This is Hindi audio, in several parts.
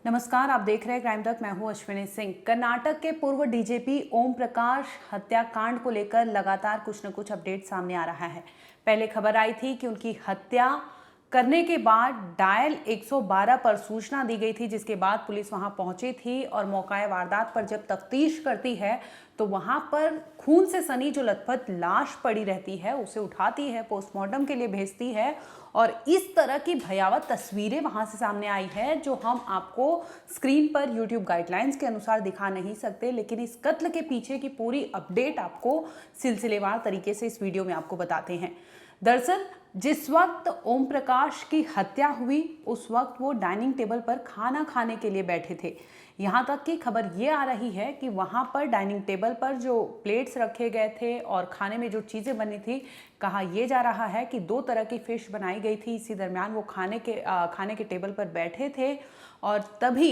नमस्कार, आप देख रहे हैं क्राइम तक। मैं हूं अश्विनी सिंह। कर्नाटक के पूर्व डीजीपी ओम प्रकाश हत्याकांड को लेकर लगातार कुछ न कुछ अपडेट सामने आ रहा है। पहले खबर आई थी कि उनकी हत्या करने के बाद डायल 112 पर सूचना दी गई थी, जिसके बाद पुलिस वहां पहुंची थी और मौका वारदात पर जब तफ्तीश करती है तो वहां पर खून से सनी जो लथपथ लाश पड़ी रहती है उसे उठाती है, पोस्टमार्टम के लिए भेजती है और इस तरह की भयावह तस्वीरें वहां से सामने आई है जो हम आपको स्क्रीन पर यूट्यूब गाइडलाइंस के अनुसार दिखा नहीं सकते, लेकिन इस कत्ल के पीछे की पूरी अपडेट आपको सिलसिलेवार तरीके से इस वीडियो में आपको बताते हैं। दरअसल जिस वक्त ओम प्रकाश की हत्या हुई उस वक्त वो डाइनिंग टेबल पर खाना खाने के लिए बैठे थे। यहाँ तक कि खबर ये आ रही है कि वहाँ पर डाइनिंग टेबल पर जो प्लेट्स रखे गए थे और खाने में जो चीज़ें बनी थी, कहा यह जा रहा है कि 2 तरह की फिश बनाई गई थी। इसी दरमियान वो खाने के टेबल पर बैठे थे और तभी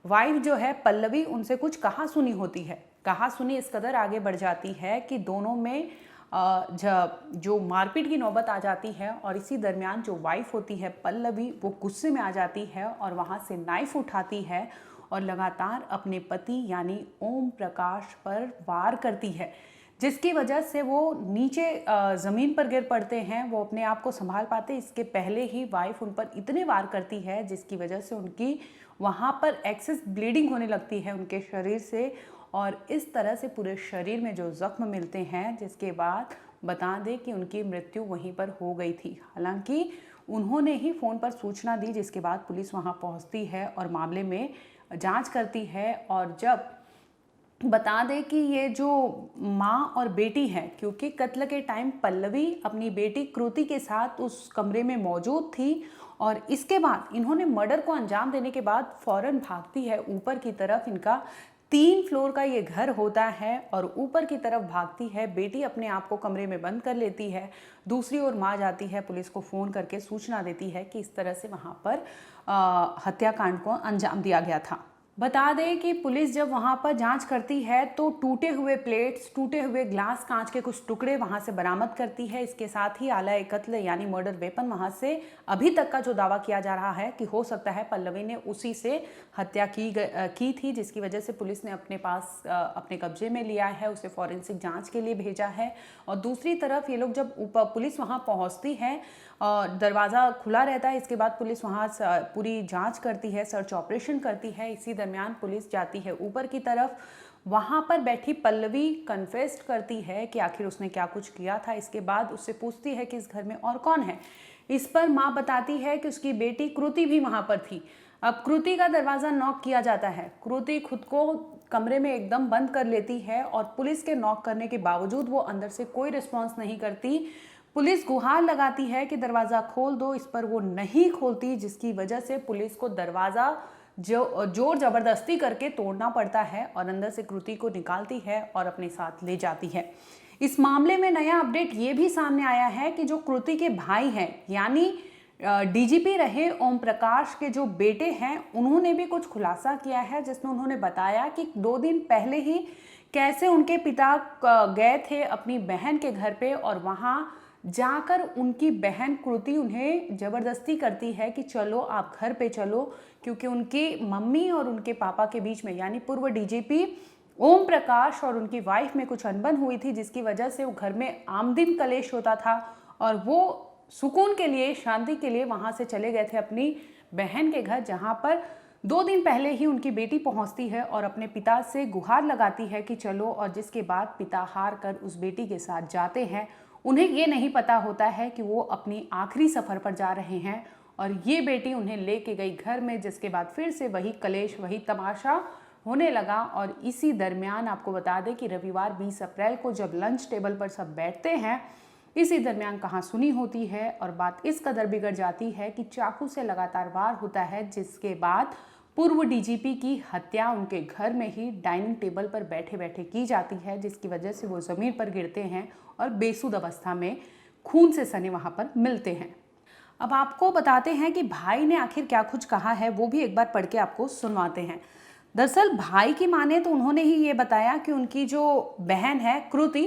वाइफ जो है पल्लवी उनसे कुछ कहा सुनी होती है। कहा सुनी इस कदर आगे बढ़ जाती है कि दोनों में जो मारपीट की नौबत आ जाती है और इसी दरमियान जो वाइफ होती है पल्लवी वो गुस्से में आ जाती है और वहाँ से नाइफ उठाती है और लगातार अपने पति यानी ओम प्रकाश पर वार करती है, जिसकी वजह से वो नीचे ज़मीन पर गिर पड़ते हैं। वो अपने आप को संभाल पाते इसके पहले ही वाइफ उन पर इतने वार करती है जिसकी वजह से उनकी वहाँ पर एक्सेस ब्लीडिंग होने लगती है उनके शरीर से और इस तरह से पूरे शरीर में जो जख्म मिलते हैं, जिसके बाद बता दें कि उनकी मृत्यु वहीं पर हो गई थी। हालांकि उन्होंने ही फ़ोन पर सूचना दी, जिसके बाद पुलिस वहाँ पहुँचती है और मामले में जांच करती है। और जब बता दें कि ये जो माँ और बेटी हैं, क्योंकि कत्ल के टाइम पल्लवी अपनी बेटी कृति के साथ उस कमरे में मौजूद थी और इसके बाद इन्होंने मर्डर को अंजाम देने के बाद फौरन भागती है ऊपर की तरफ। इनका 3 फ्लोर का ये घर होता है और ऊपर की तरफ भागती है। बेटी अपने आप को कमरे में बंद कर लेती है। दूसरी ओर माँ जाती है, पुलिस को फ़ोन करके सूचना देती है कि इस तरह से वहाँ पर हत्याकांड को अंजाम दिया गया था। बता दें कि पुलिस जब वहाँ पर जांच करती है तो टूटे हुए प्लेट्स, टूटे हुए ग्लास, कांच के कुछ टुकड़े वहाँ से बरामद करती है। इसके साथ ही आला कत्ल यानी मर्डर वेपन वहाँ से अभी तक का जो दावा किया जा रहा है कि हो सकता है पल्लवी ने उसी से हत्या की थी, जिसकी वजह से पुलिस ने अपने पास अपने कब्जे में लिया है, उसे फॉरेंसिक जाँच के लिए भेजा है। और दूसरी तरफ ये लोग जब पुलिस वहाँ पहुँचती है और दरवाज़ा खुला रहता है, इसके बाद पुलिस वहाँ पूरी जांच करती है, सर्च ऑपरेशन करती है। इसी दरमियान पुलिस जाती है ऊपर की तरफ। वहाँ पर बैठी पल्लवी कन्फेस्ट करती है कि आखिर उसने क्या कुछ किया था। इसके बाद उससे पूछती है कि इस घर में और कौन है। इस पर माँ बताती है कि उसकी बेटी कृति भी वहाँ पर थी। अब कृति का दरवाज़ा नॉक किया जाता है। कृति खुद को कमरे में एकदम बंद कर लेती है और पुलिस के नॉक करने के बावजूद वो अंदर से कोई रिस्पॉन्स नहीं करती। पुलिस गुहार लगाती है कि दरवाज़ा खोल दो, इस पर वो नहीं खोलती, जिसकी वजह से पुलिस को दरवाज़ा जोर ज़बरदस्ती करके तोड़ना पड़ता है और अंदर से कृति को निकालती है और अपने साथ ले जाती है। इस मामले में नया अपडेट ये भी सामने आया है कि जो कृति के भाई हैं यानी डीजीपी रहे ओम प्रकाश के जो बेटे हैं, उन्होंने भी कुछ खुलासा किया है, जिसमें उन्होंने बताया कि 2 दिन पहले ही कैसे उनके पिता गए थे अपनी बहन के घर पे और वहाँ जाकर उनकी बहन कृति उन्हें ज़बरदस्ती करती है कि चलो आप घर पे चलो, क्योंकि उनकी मम्मी और उनके पापा के बीच में यानी पूर्व डीजीपी ओम प्रकाश और उनकी वाइफ में कुछ अनबन हुई थी, जिसकी वजह से वो घर में आमदिन कलेश होता था और वो सुकून के लिए, शांति के लिए वहाँ से चले गए थे अपनी बहन के घर, जहाँ पर 2 दिन पहले ही उनकी बेटी पहुँचती है और अपने पिता से गुहार लगाती है कि चलो, और जिसके बाद पिता हार कर उस बेटी के साथ जाते हैं। उन्हें ये नहीं पता होता है कि वो अपनी आखिरी सफ़र पर जा रहे हैं और ये बेटी उन्हें लेके गई घर में, जिसके बाद फिर से वही कलेश, वही तमाशा होने लगा। और इसी दरमियान आपको बता दें कि रविवार 20 अप्रैल को जब लंच टेबल पर सब बैठते हैं, इसी दरमियान कहाँ सुनी होती है और बात इस कदर बिगड़ जाती है कि चाकू से लगातार वार होता है, जिसके बाद पूर्व डीजीपी की हत्या उनके घर में ही डाइनिंग टेबल पर बैठे बैठे की जाती है, जिसकी वजह से वो ज़मीन पर गिरते हैं और बेसुध अवस्था में खून से सने वहाँ पर मिलते हैं। अब आपको बताते हैं कि भाई ने आखिर क्या कुछ कहा है, वो भी एक बार पढ़ के आपको सुनवाते हैं। दरअसल भाई की माने तो उन्होंने ही ये बताया कि उनकी जो बहन है कृति,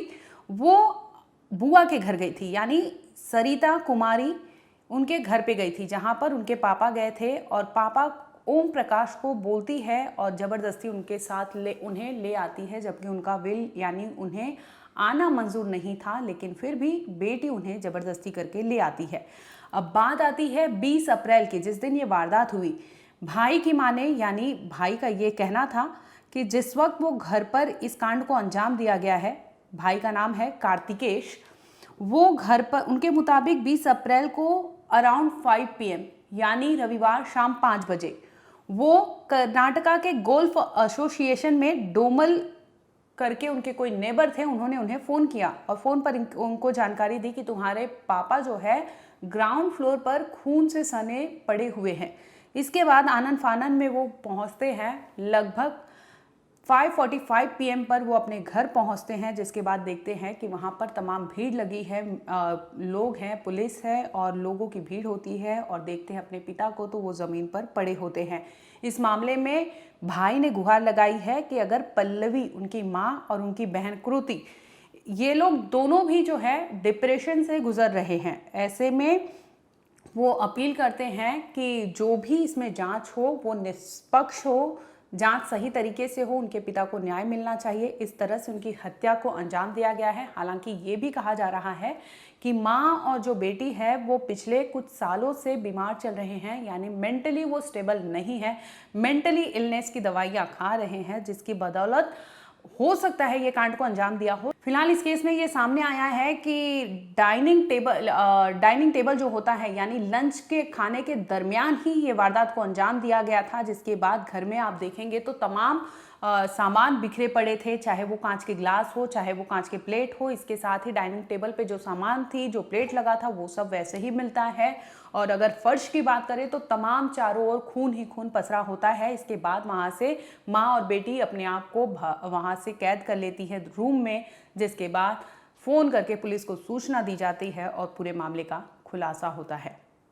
वो बुआ के घर गई थी, यानी सरिता कुमारी उनके घर पे गई थी, जहाँ पर उनके पापा गए थे और पापा ओम प्रकाश को बोलती है और ज़बरदस्ती उनके साथ उन्हें ले आती है, जबकि उनका विल यानी उन्हें आना मंजूर नहीं था, लेकिन फिर भी बेटी उन्हें ज़बरदस्ती करके ले आती है। अब बात आती है 20 अप्रैल की, जिस दिन ये वारदात हुई। भाई की मां ने यानी भाई का ये कहना था कि जिस वक्त वो घर पर इस कांड को अंजाम दिया गया है, भाई का नाम है कार्तिकेश, वो घर पर उनके मुताबिक 20 अप्रैल को अराउंड 5 PM यानी रविवार शाम 5 बजे वो कर्नाटका के गोल्फ एसोसिएशन में डोमल करके उनके कोई नेबर थे, उन्होंने उन्हें फ़ोन किया और फ़ोन पर उनको जानकारी दी कि तुम्हारे पापा जो है ग्राउंड फ्लोर पर खून से सने पड़े हुए हैं। इसके बाद आनन फानन में वो पहुंचते हैं। लगभग 5:45 PM पर वो अपने घर पहुंचते हैं, जिसके बाद देखते हैं कि वहां पर तमाम भीड़ लगी है, लोग हैं, पुलिस है और लोगों की भीड़ होती है, और देखते हैं अपने पिता को तो वो ज़मीन पर पड़े होते हैं। इस मामले में भाई ने गुहार लगाई है कि अगर पल्लवी, उनकी माँ, और उनकी बहन कृति, ये लोग दोनों भी जो है डिप्रेशन से गुजर रहे हैं। ऐसे में वो अपील करते हैं कि जो भी इसमें जांच हो वो निष्पक्ष हो, जांच सही तरीके से हो, उनके पिता को न्याय मिलना चाहिए। इस तरह से उनकी हत्या को अंजाम दिया गया है। हालांकि ये भी कहा जा रहा है कि माँ और जो बेटी है वो पिछले कुछ सालों से बीमार चल रहे हैं, यानी मेंटली वो स्टेबल नहीं है, मेंटली इलनेस की दवाइयाँ खा रहे हैं, जिसकी बदौलत हो सकता है ये कांड को अंजाम दिया हो। फिलहाल इस केस में ये सामने आया है कि डाइनिंग टेबल जो होता है, यानी लंच के खाने के दरमियान ही ये वारदात को अंजाम दिया गया था, जिसके बाद घर में आप देखेंगे तो तमाम सामान बिखरे पड़े थे, चाहे वो कांच के ग्लास हो, चाहे वो कांच के प्लेट हो। इसके साथ ही डाइनिंग टेबल पे जो सामान थी, जो प्लेट लगा था, वो सब वैसे ही मिलता है। और अगर फर्श की बात करें तो तमाम चारों ओर खून ही खून पसरा होता है। इसके बाद वहाँ से माँ और बेटी अपने आप को वहाँ से कैद कर लेती है रूम में, जिसके बाद फ़ोन करके पुलिस को सूचना दी जाती है और पूरे मामले का खुलासा होता है।